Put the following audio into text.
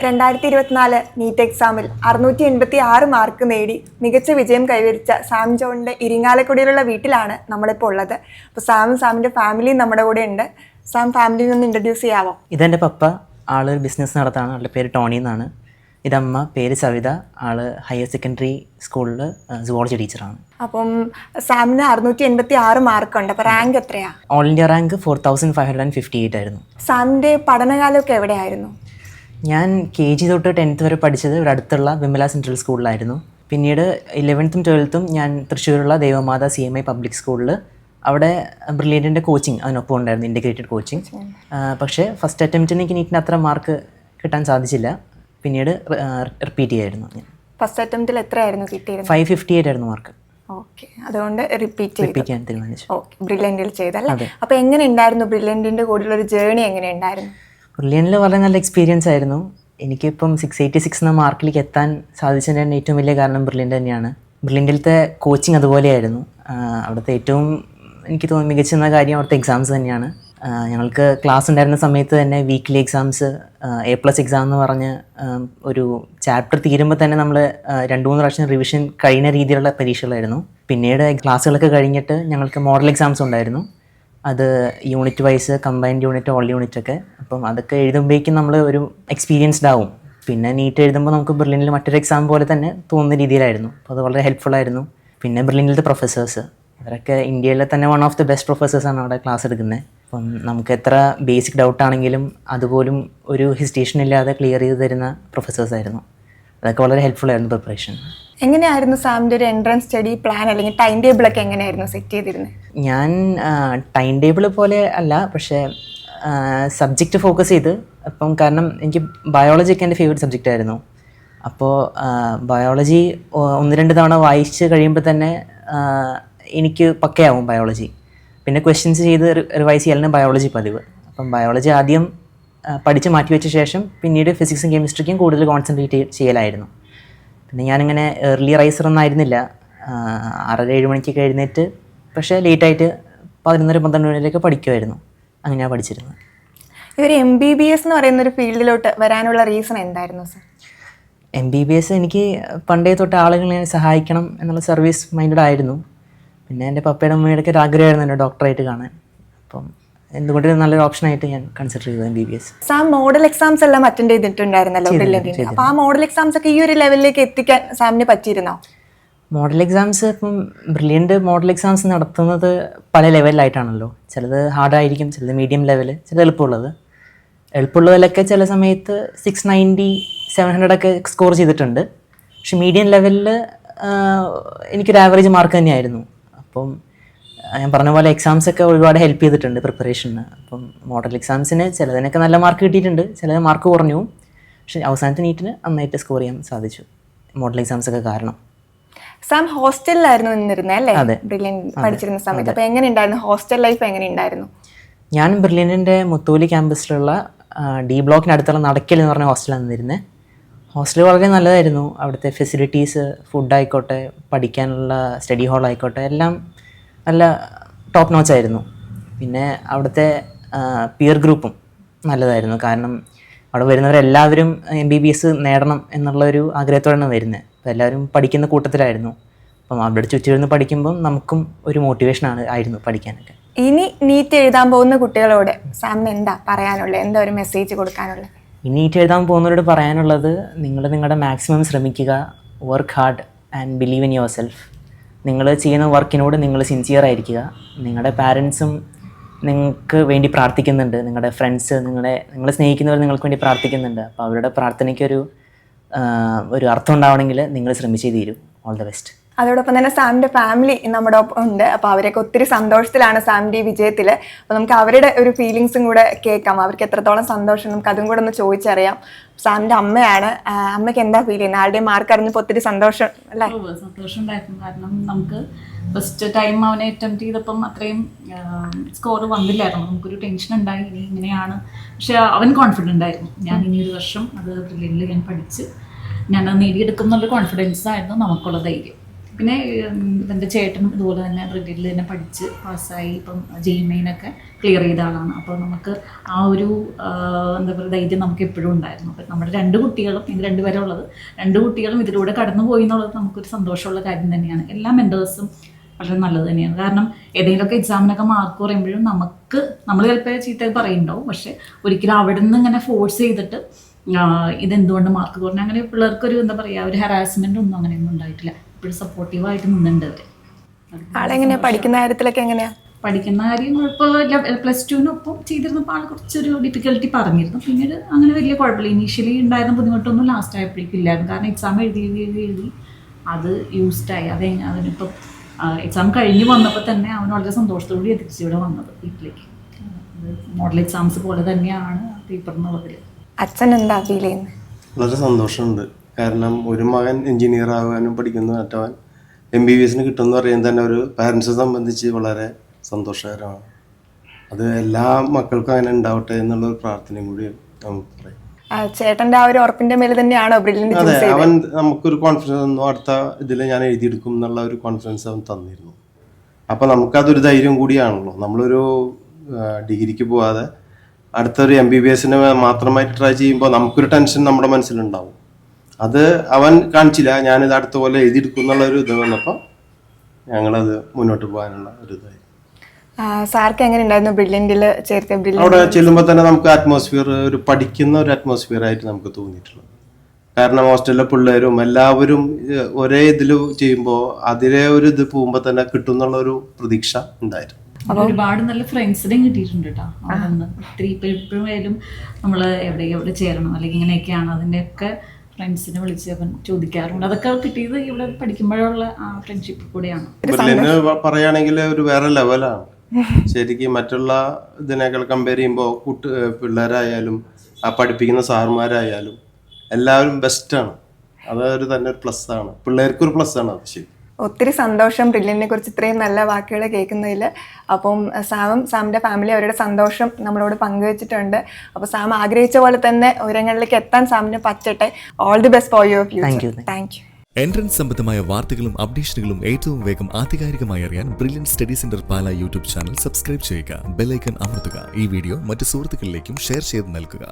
2024 NEET എക്സാമിൽ 686 mark നേടി മികച്ച വിജയം കൈവരിച്ച സാം ജോണിൻ്റെ ഇരിങ്ങാലക്കുടിയിലുള്ള വീട്ടിലാണ് നമ്മളിപ്പോൾ ഉള്ളത്. അപ്പോൾ സാമിൻ്റെ ഫാമിലിയും നമ്മുടെ കൂടെ ഉണ്ട്. സാം ഫാമിലിയിൽ നിന്ന് ഇൻട്രൊഡ്യൂസ് ചെയ്യാമോ? ഇതെൻ്റെ പപ്പ, ആള് ബിസിനസ് നടത്താണ്. ആളുടെ പേര് ടോണി എന്നാണ്. ഇതമ്മ, പേര് സവിത, ആള് ഹയർ സെക്കൻഡറി സ്കൂളിൽ സുവോളജി ടീച്ചറാണ്. അപ്പം സാമിന് 686 മാർക്കുണ്ട്. അപ്പോൾ റാങ്ക് എത്രയാ? ഓൾ ഇന്ത്യ റാങ്ക് 4558 ആയിരുന്നു. സാമിൻ്റെ പഠനകാലമൊക്കെ എവിടെയായിരുന്നു? ഞാൻ KG തൊട്ട് 10th വരെ പഠിച്ചത് ഇവിടെ അടുത്തുള്ള വിമല സെൻട്രൽ സ്കൂളിലായിരുന്നു. പിന്നീട് 11th 12th ഞാൻ തൃശ്ശൂരുള്ള ദേവമാതാ CMI പബ്ലിക് സ്കൂളിൽ, അവിടെ ബ്രില്യൻറ്റിൻ്റെ കോച്ചിങ് അതിനൊപ്പം ഉണ്ടായിരുന്നു, ഇൻറ്റഗ്രേറ്റഡ് കോച്ചിങ്. പക്ഷേ ഫസ്റ്റ് അറ്റംപ്റ്റിന് എനിക്ക് നീറ്റിന് അത്ര മാർക്ക് കിട്ടാൻ സാധിച്ചില്ല. പിന്നീട് റിപ്പീറ്റ് ചെയ്യായിരുന്നു. ഞാൻ ഫസ്റ്റ് അറ്റംപ്റ്റിൽ എത്രയായിരുന്നു കിട്ടിയത്? 558 ആയിരുന്നു മാർക്ക്. ഓക്കെ, അതുകൊണ്ട് റിപ്പീറ്റ് ചെയ്യാൻ തീരുമാനിച്ചു. ഓക്കെ, ബ്രില്യൻറ്റിൽ ചെയ്തല്ലേ? അപ്പോൾ എങ്ങനെ ഉണ്ടായിരുന്നു ബ്രില്യൻറ്റിൻ്റെ കൂടെയുള്ള ഒരു ജേണി? എങ്ങനെ ഉണ്ടായിരുന്നു? ബ്രില്യൻറ്റിൽ വളരെ നല്ല എക്സ്പീരിയൻസ് ആയിരുന്നു. എനിക്കിപ്പം 686 എന്ന മാർക്കിലേക്ക് എത്താൻ സാധിച്ചതിൻ്റെ ഏറ്റവും വലിയ കാരണം ബ്രില്യൻറ്റ് തന്നെയാണ്. ബ്രില്യൻറ്റിലത്തെ കോച്ചിങ് അതുപോലെയായിരുന്നു. അവിടുത്തെ ഏറ്റവും എനിക്ക് തോന്നുന്നു മികച്ചെന്ന കാര്യം അവിടുത്തെ എക്സാംസ് തന്നെയാണ്. ഞങ്ങൾക്ക് ക്ലാസ് ഉണ്ടായിരുന്ന സമയത്ത് തന്നെ വീക്ക്ലി എക്സാംസ്, A+ എക്സാം എന്ന് പറഞ്ഞ് ഒരു ചാപ്റ്റർ തീരുമ്പോൾ തന്നെ നമ്മൾ 2-3 പ്രാവശ്യം റിവിഷൻ കഴിയുന്ന രീതിയിലുള്ള പരീക്ഷകളായിരുന്നു. പിന്നീട് ക്ലാസ്സുകളൊക്കെ കഴിഞ്ഞിട്ട് ഞങ്ങൾക്ക് മോഡൽ എക്സാംസ് ഉണ്ടായിരുന്നു. അത് unit wise, combined unit, all unit ഒക്കെ. അപ്പം അതൊക്കെ എഴുതുമ്പോഴേക്കും നമ്മൾ ഒരു എക്സ്പീരിയൻസ്ഡ് ആവും. പിന്നെ നീറ്റ് എഴുതുമ്പോൾ നമുക്ക് ബ്രില്യൻറ്റിൽ മറ്റൊരു എക്സാം പോലെ തന്നെ തോന്നുന്ന രീതിയിലായിരുന്നു. അപ്പോൾ അത് വളരെ ഹെൽപ്ഫുള്ളായിരുന്നു. പിന്നെ ബ്രില്യൻറ്റിലത്തെ പ്രൊഫസേഴ്സ്, അവരൊക്കെ ഇന്ത്യയിലെ തന്നെ വൺ ഓഫ് ദി ബെസ്റ്റ് പ്രൊഫസേഴ്സാണ് അവിടെ ക്ലാസ് എടുക്കുന്നത്. അപ്പം നമുക്ക് എത്ര ബേസിക് ഡൗട്ടാണെങ്കിലും അതുപോലും ഒരു ഹെസിറ്റേഷൻ ഇല്ലാതെ ക്ലിയർ ചെയ്ത് തരുന്ന പ്രൊഫസേഴ്സായിരുന്നു. അതൊക്കെ വളരെ ഹെൽപ്ഫുള്ളായിരുന്നു പ്രിപ്പറേഷൻ. എങ്ങനെയായിരുന്നു സാമിൻ്റെ ഒരു എൻട്രൻസ് സ്റ്റഡി പ്ലാൻ അല്ലെങ്കിൽ ടൈം ടേബിളൊക്കെ എങ്ങനെയായിരുന്നു സെറ്റ് ചെയ്തിരുന്നത്? ഞാൻ ടൈം ടേബിൾ പോലെ അല്ല, പക്ഷേ സബ്ജക്റ്റ് ഫോക്കസ് ചെയ്ത്. അപ്പം കാരണം എനിക്ക് ബയോളജിയൊക്കെ എൻ്റെ ഫേവറേറ്റ് സബ്ജക്റ്റ് ആയിരുന്നു. അപ്പോൾ ബയോളജി 1-2 തവണ വായിച്ച് കഴിയുമ്പോൾ തന്നെ എനിക്ക് പക്കയാവും ബയോളജി. പിന്നെ ക്വസ്റ്റ്യൻസ് ചെയ്ത് റിവൈസ് ചെയ്യാനാണ് ബയോളജി പതിവ്. അപ്പം ബയോളജി ആദ്യം പഠിച്ച് മാറ്റിവെച്ച ശേഷം പിന്നീട് ഫിസിക്സും കെമിസ്ട്രിക്കും കൂടുതൽ കോൺസെൻട്രേറ്റ് ചെയ്യലായിരുന്നു. പിന്നെ ഞാനിങ്ങനെ ഏർലി റൈസർ ഒന്നും ആയിരുന്നില്ല. 6-7 മണിക്കൊക്കെ എഴുന്നേറ്റ്, പക്ഷേ ലേറ്റായിട്ട് 11-12 മണിയിലേക്ക് പഠിക്കുമായിരുന്നു. അങ്ങനെയാണ് പഠിച്ചിരുന്നത്. ഇവർ MBBS എന്ന് പറയുന്നൊരു ഫീൽഡിലോട്ട് വരാനുള്ള റീസൺ എന്തായിരുന്നു സർ? MBBS എനിക്ക് പണ്ടേ തൊട്ട് ആളുകളെ സഹായിക്കണം എന്നുള്ള സർവീസ് മൈൻഡഡ് ആയിരുന്നു. പിന്നെ എൻ്റെ പപ്പയുടെ അമ്മയുടെ ഒക്കെ ഒരു ആഗ്രഹമായിരുന്നു എന്നെ ഡോക്ടറായിട്ട് കാണാൻ. അപ്പം എന്തുകൊണ്ട് നല്ലൊരു ഓപ്ഷനായിട്ട് ഞാൻ കൺസിഡർ ചെയ്തു MBBS. സാം മോഡൽ എക്സാംസ് എല്ലാം അറ്റൻഡ് ചെയ്തിട്ടുണ്ടായിരുന്നല്ലോ ബ്രില്യൻറ്റിന്. അപ്പോൾ ആ മോഡൽ എക്സാംസ് ഒക്കെ ഈ ഒരു ലെവലിലേക്ക് എത്തിക്കാൻ സാമിന് പറ്റിയിരുന്നോ? മോഡൽ എക്സാംസ് ഇപ്പം ബ്രില്യൻറ്റ് മോഡൽ എക്സാംസ് നടത്തുന്നത് പല ലെവലിലായിട്ടാണല്ലോ. ചിലത് ഹാർഡായിരിക്കും, ചിലത് മീഡിയം ലെവൽ, ചിലത് എളുപ്പമുള്ളതിലൊക്കെ ചില സമയത്ത് 690, 700 ഒക്കെ സ്കോർ ചെയ്തിട്ടുണ്ട്. പക്ഷെ മീഡിയം ലെവലിൽ എനിക്കൊരു ആവറേജ് മാർക്ക് തന്നെയായിരുന്നു. അപ്പം ഞാൻ പറഞ്ഞ പോലെ എക്സാംസൊക്കെ ഒരുപാട് ഹെൽപ്പ് ചെയ്തിട്ടുണ്ട് പ്രിപ്പറേഷന്. അപ്പം മോഡൽ എക്സാംസിന് ചിലതിനൊക്കെ നല്ല മാർക്ക് കിട്ടിയിട്ടുണ്ട്, ചിലത് മാർക്ക് കുറഞ്ഞു. പക്ഷെ അവസാനത്തെ നീറ്റിന് നന്നായിട്ട് സ്കോർ ചെയ്യാൻ സാധിച്ചു മോഡൽ എക്സാംസൊക്കെ കാരണം. സാം ഹോസ്റ്റലിലായിരുന്നു നിന്നിരുന്നത് അല്ലേ? ബ്രില്യൻറ്റ് പഠിച്ചിരുന്ന സമയത്ത്. അപ്പോൾ എങ്ങനെ ഉണ്ടായിരുന്നു ഹോസ്റ്റൽ ലൈഫ്? എങ്ങനെ ഉണ്ടായിരുന്നു? ഞാൻ ബ്രില്യൻറ്റിൻ്റെ മുത്തോലി ക്യാമ്പസിലുള്ള D ബ്ലോക്കിനടുത്തുള്ള നടക്കൽ എന്ന് പറഞ്ഞ ഹോസ്റ്റലാണ് നിന്നിരുന്നത്. ഹോസ്റ്റൽ വളരെ നല്ലതായിരുന്നു. അവിടുത്തെ ഫെസിലിറ്റീസ്, ഫുഡായിക്കോട്ടെ, പഠിക്കാനുള്ള സ്റ്റഡി ഹാൾ ആയിക്കോട്ടെ, എല്ലാം നല്ല ടോപ്പ് നോച്ചായിരുന്നു. പിന്നെ അവിടുത്തെ പിയർ ഗ്രൂപ്പും നല്ലതായിരുന്നു. കാരണം അവിടെ വരുന്നവരെല്ലാവരും MBBS നേടണം എന്നുള്ളൊരു ആഗ്രഹത്തോടെയാണ് വരുന്നത്. അപ്പോൾ എല്ലാവരും പഠിക്കുന്ന കൂട്ടത്തിലായിരുന്നു. അപ്പം അവിടെ ചുറ്റിരുന്ന് പഠിക്കുമ്പം നമുക്കും ഒരു മോട്ടിവേഷനാണ് ആയിരുന്നു പഠിക്കാനൊക്കെ. ഇനി നീറ്റ് എഴുതാൻ പോകുന്ന കുട്ടികളോട് സാമിന് എന്താ പറയാനുള്ളത്? എന്താ ഒരു മെസ്സേജ് കൊടുക്കാനുള്ളത്? ഇനി നീറ്റ് എഴുതാൻ പോകുന്നവരോട് പറയാനുള്ളത്, നിങ്ങളുടെ മാക്സിമം ശ്രമിക്കുക, work hard and believe in your self. നിങ്ങൾ ചെയ്യുന്ന വർക്കിനോട് നിങ്ങൾ സിൻസിയർ ആയിരിക്കുക. നിങ്ങളുടെ പാരൻസും നിങ്ങൾക്ക് വേണ്ടി പ്രാർത്ഥിക്കുന്നുണ്ട്, നിങ്ങളുടെ ഫ്രണ്ട്സ്, നിങ്ങളെ സ്നേഹിക്കുന്നവർ നിങ്ങൾക്ക് വേണ്ടി പ്രാർത്ഥിക്കുന്നുണ്ട്. അപ്പോൾ അവരുടെ പ്രാർത്ഥനയ്ക്കൊരു അർത്ഥം ഉണ്ടാവണമെങ്കിൽ നിങ്ങൾ ശ്രമിച്ചേ തീരൂ. All the best. അതോടൊപ്പം തന്നെ സാമിൻ്റെ ഫാമിലി നമ്മുടെ ഒപ്പം ഉണ്ട്. അപ്പോൾ അവരൊക്കെ ഒത്തിരി സന്തോഷത്തിലാണ് സാമിൻ്റെ ഈ വിജയത്തിൽ. അപ്പോൾ നമുക്ക് അവരുടെ ഒരു ഫീലിങ്സും കൂടെ കേൾക്കാം. അവർക്ക് എത്രത്തോളം സന്തോഷം, നമുക്ക് അതും കൂടെ ഒന്ന് ചോദിച്ചറിയാം. സാമിൻ്റെ അമ്മയാണ്. അമ്മയ്ക്ക് എന്താ ഫീൽ ചെയ്യുന്നത്? ആരുടെയും മാർക്ക് അറിഞ്ഞപ്പോൾ ഒത്തിരി സന്തോഷം അല്ലേ? സന്തോഷം ഉണ്ടായിരുന്നു. കാരണം നമുക്ക് ഫസ്റ്റ് ടൈം അവനെ അറ്റംപ്റ്റ് ചെയ്തപ്പം അത്രയും സ്കോർ വന്നില്ലായിരുന്നു. നമുക്കൊരു ടെൻഷൻ ഉണ്ടായി, ഇനി ഇങ്ങനെയാണ്. പക്ഷെ അവൻ കോൺഫിഡൻ്റ് ആയിരുന്നു. ഞാൻ ഇനി ഒരു വർഷം അത് ബ്രില്യൻറ്റിൽ ഞാൻ പഠിച്ച് ഞാനത് നേടിയെടുക്കും എന്നുള്ള കോൺഫിഡൻസ് ആയിരുന്നു നമുക്കുള്ള ധൈര്യം. പിന്നെ എൻ്റെ ചേട്ടനും ഇതുപോലെ തന്നെ ബ്രില്യൻറ്റിൽ തന്നെ പഠിച്ച് പാസ്സായി ഇപ്പം GMA'നൊക്കെ ക്ലിയർ ചെയ്ത ആളാണ്. അപ്പോൾ നമുക്ക് ആ ഒരു എന്താ പറയുക ധൈര്യം നമുക്ക് എപ്പോഴും ഉണ്ടായിരുന്നു. അപ്പം നമ്മുടെ 2 കുട്ടികളും, ഇത് 2 പേരെ ഉള്ളത്, 2 കുട്ടികളും ഇതിലൂടെ കടന്നു പോയി എന്നുള്ളത് നമുക്കൊരു സന്തോഷമുള്ള കാര്യം തന്നെയാണ്. എല്ലാ മെൻറ്റേഴ്സും വളരെ നല്ലത് തന്നെയാണ്. കാരണം ഏതെങ്കിലുമൊക്കെ എക്സാമിനൊക്കെ മാർക്ക് പറയുമ്പോഴും നമ്മൾ ചിലപ്പോൾ ചീത്ത പറയുന്നുണ്ടാവും, പക്ഷെ ഒരിക്കലും അവിടെ നിന്ന് ഇങ്ങനെ ഫോഴ്സ് ചെയ്തിട്ട് ഇതെന്തുകൊണ്ട് മാർക്ക് കുറഞ്ഞു അങ്ങനെ പിള്ളേർക്കൊരു എന്താ പറയുക ഒരു ഹരാസ്മെൻ്റ് ഒന്നും അങ്ങനെയൊന്നും ഉണ്ടായിട്ടില്ല. ഇപ്പോഴും സപ്പോർട്ടീവായിട്ട് നിന്നുണ്ട് അവർ. ആളെങ്ങനെയാ പഠിക്കുന്ന കാര്യത്തിലൊക്കെ എങ്ങനെയാ? പഠിക്കുന്ന കാര്യം ഇപ്പോൾ +2നൊപ്പം ചെയ്തിരുന്നപ്പോൾ ആൾ കുറച്ചൊരു ഡിഫിക്കൽട്ടി പറഞ്ഞിരുന്നു. പിന്നീട് അങ്ങനെ വലിയ കുഴപ്പമില്ല. ഇനീഷ്യലി ഉണ്ടായിരുന്ന ബുദ്ധിമുട്ടൊന്നും ലാസ്റ്റ് ആയപ്പോഴേക്കും ഇല്ലായിരുന്നു. കാരണം എക്സാം എഴുതി അത് യൂസ്ഡായി. അതിനിപ്പം എക്സാം കഴിഞ്ഞ് വന്നപ്പോൾ തന്നെ അവൻ വളരെ സന്തോഷത്തോടെ തിരിച്ചിവിടെ വന്നത് വീട്ടിലേക്ക്. മോഡൽ എക്സാംസ് പോലെ തന്നെയാണ് പേപ്പർ എന്നുള്ളതിൽ. അച്ഛൻ എന്താ ഫീൽ ചെയ്യുന്നത്? വളരെ സന്തോഷമുണ്ട്. കാരണം ഒരു മകൻ എൻജിനീയർ ആകാനും പഠിക്കുന്നു, മറ്റവൻ MBBS കിട്ടുമെന്ന് പറയുന്നത് തന്നെ ഒരു പാരൻസിനെ സംബന്ധിച്ച് വളരെ സന്തോഷകരമാണ്. അത് എല്ലാ മക്കൾക്കും അങ്ങനെ ഉണ്ടാവട്ടെ എന്നുള്ളൊരു പ്രാർത്ഥനയും കൂടി നമുക്ക് പറയാം. ചേട്ടന്റെ ആ ഒരു ഉറപ്പിന്റെ മേലെ തന്നെയാണോ ബ്രില്യന്റ്? അതെ, അവൻ നമുക്കൊരു കോൺഫിഡൻസ് ഒന്നും അടുത്ത ഇതിൽ ഞാൻ എഴുതിയെടുക്കും എന്നുള്ള ഒരു കോൺഫിഡൻസ് അവൻ തന്നിരുന്നു. അപ്പോൾ നമുക്കതൊരു ധൈര്യം കൂടിയാണല്ലോ. നമ്മളൊരു ഡിഗ്രിക്ക് പോവാതെ അടുത്തൊരു MBBSന് മാത്രമായിട്ട് ട്രൈ ചെയ്യുമ്പോൾ നമുക്കൊരു ടെൻഷൻ നമ്മുടെ മനസ്സിലുണ്ടാവും. അത് അവൻ കാണിച്ചില്ല. ഞാനിത് അടുത്ത പോലെ എഴുതിയെടുക്കും എന്നുള്ള ഒരു ഇത് വന്നപ്പോൾ ഞങ്ങളത് മുന്നോട്ട് പോകാനുള്ള ഒരു ഇതായി. സാർക്ക് എങ്ങനെ ഉണ്ടായിരുന്നു ബ്രില്യന്റിൽ ചേർത്ത? അവിടെ ചെല്ലുമ്പോൾ തന്നെ നമുക്ക് അറ്റ്മോസ്ഫിയർ ഒരു പഠിക്കുന്ന ഒരു അറ്റ്മോസ്ഫിയർ ആയിട്ട് നമുക്ക് തോന്നിയിട്ടുള്ളത്. കാരണം ഹോസ്റ്റലിലെ പിള്ളേരും എല്ലാവരും ഒരേ ഇതിൽ ചെയ്യുമ്പോൾ അതിലെ ഒരു ഇത് പോകുമ്പോൾ തന്നെ കിട്ടും എന്നുള്ള ഒരു പ്രതീക്ഷ ഉണ്ടായിരുന്നു. ഒരുപാട് നല്ല ഫ്രണ്ട്സിനെയും കിട്ടിയിട്ടുണ്ട് കേട്ടോ. അവിടെ ഒത്തിരി ഇപ്പോഴും ആയാലും നമ്മൾ എവിടെ ചേരണം അല്ലെങ്കിൽ ഇങ്ങനെയൊക്കെയാണ് അതിൻ്റെയൊക്കെ ഫ്രണ്ട്സിനെ വിളിച്ച് അവൻ ചോദിക്കാറുണ്ട്. അതൊക്കെ കിട്ടിയത് ഇവിടെ പഠിക്കുമ്പോഴുള്ള ആ ഫ്രണ്ട്ഷിപ്പ് കൂടെയാണ്. പറയുകയാണെങ്കിൽ ഒരു വേറെ ലെവലാണ് ശരിക്കും. മറ്റുള്ള ഇതിനേക്കാൾ കമ്പയർ ചെയ്യുമ്പോൾ പിള്ളേരായാലും ആ പഠിപ്പിക്കുന്ന സാറുമാരായാലും എല്ലാവരും ബെസ്റ്റാണ്. അതൊരു തന്നെ ഒരു പ്ലസ് ആണ്, പിള്ളേർക്കൊരു പ്ലസ് ആണ് അത്. ശരി, ഒത്തിരി സന്തോഷം ബ്രില്യന്റിനെ കുറിച്ച് ഇത്രയും നല്ല വാക്കുകൾ കേൾക്കുന്നതിൽ. അപ്പം സാമിൻ്റെ ഫാമിലി അവരുടെ സന്തോഷം നമ്മളോട് പങ്കുവെച്ചിട്ടുണ്ട്. അപ്പോൾ സാം ആഗ്രഹിച്ച പോലെ തന്നെ ഉയരങ്ങളിലേക്ക് എത്താൻ സാമിന് പറ്റട്ടെ. All the best for your future. Thank you. Entrance സംബന്ധമായ വാർത്തകളും അപ്ഡേഷനുകളും ഏറ്റവും വേഗം ആധികാരികമായി അറിയാൻ Brilliant Study Centre Pala YouTube channel subscribe ചെയ്യുക. ബെൽ ഐക്കൺ അമർത്തുക. ഈ വീഡിയോ മറ്റ് സുഹൃത്തുക്കളിലേക്കും ഷെയർ ചെയ്ത് നൽകുക.